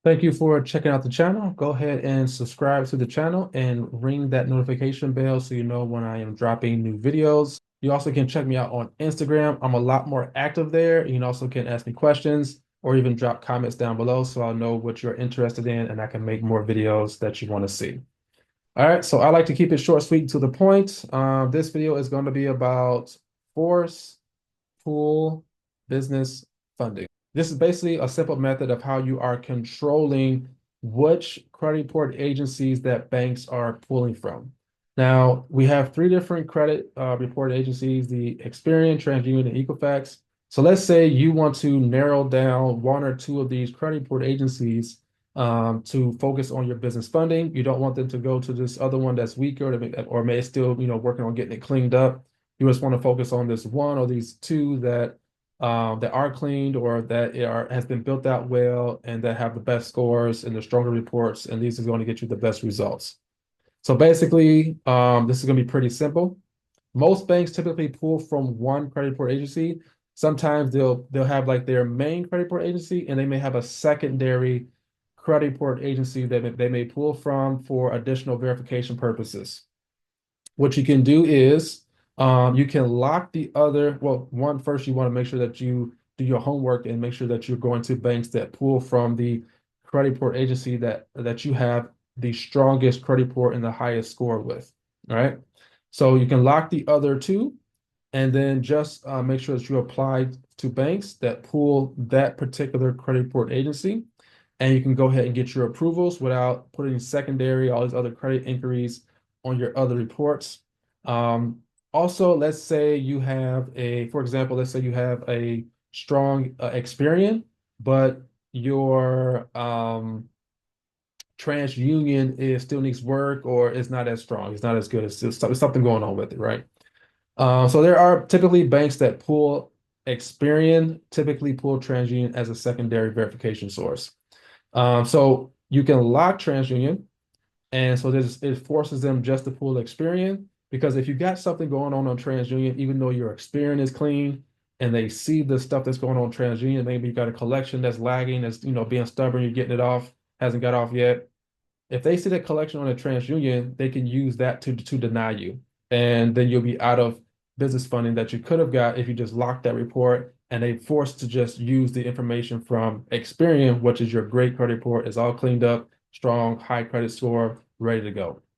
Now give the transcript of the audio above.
Thank you for checking out the channel. Go ahead and subscribe to the channel and ring that notification bell so you know when I am dropping new videos. You also can check me out on Instagram. I'm a lot more active there. You also can ask me questions or even drop comments down below so I'll know what you're interested in and I can make more videos that you want to see. All right, so I like to keep it short, sweet, to the point. This video is going to be about force pool business funding. This is basically a simple method of how you are controlling which credit report agencies that banks are pulling from. Now, we have three different credit report agencies, the Experian, TransUnion, and Equifax. So let's say you want to narrow down one or two of these credit report agencies to focus on your business funding. You don't want them to go to this other one that's weaker or may still, working on getting it cleaned up. You just want to focus on this one or these two that are cleaned or that has been built out well and that have the best scores and the stronger reports, and these are going to get you the best results. So basically, this is going to be pretty simple. Most banks typically pull from one credit report agency. Sometimes they'll have like their main credit report agency, and they may have a secondary credit report agency that they may pull from for additional verification purposes. What you can do is you can lock the other. Well, one, first you want to make sure that you do your homework and make sure that you're going to banks that pull from the credit report agency that you have the strongest credit report and the highest score with. All right. So you can lock the other two and then just make sure that you apply to banks that pull that particular credit report agency. And you can go ahead and get your approvals without putting secondary, all these other credit inquiries on your other reports. Um, Also, let's say you have for example, let's say you have a strong Experian, but your TransUnion is still needs work or it's not as strong, it's not as good, it's something going on with it, right? So there are typically banks that pull Experian, typically pull TransUnion as a secondary verification source. So you can lock TransUnion, and so it forces them just to pull Experian because if you got something going on TransUnion, even though your Experian is clean, and they see the stuff that's going on TransUnion, maybe you got a collection that's lagging, that's being stubborn, you're getting it off, hasn't got off yet. If they see that collection on a TransUnion, they can use that to deny you. And then you'll be out of business funding that you could have got if you just locked that report and they forced to just use the information from Experian, which is your great credit report, is all cleaned up, strong, high credit score, ready to go.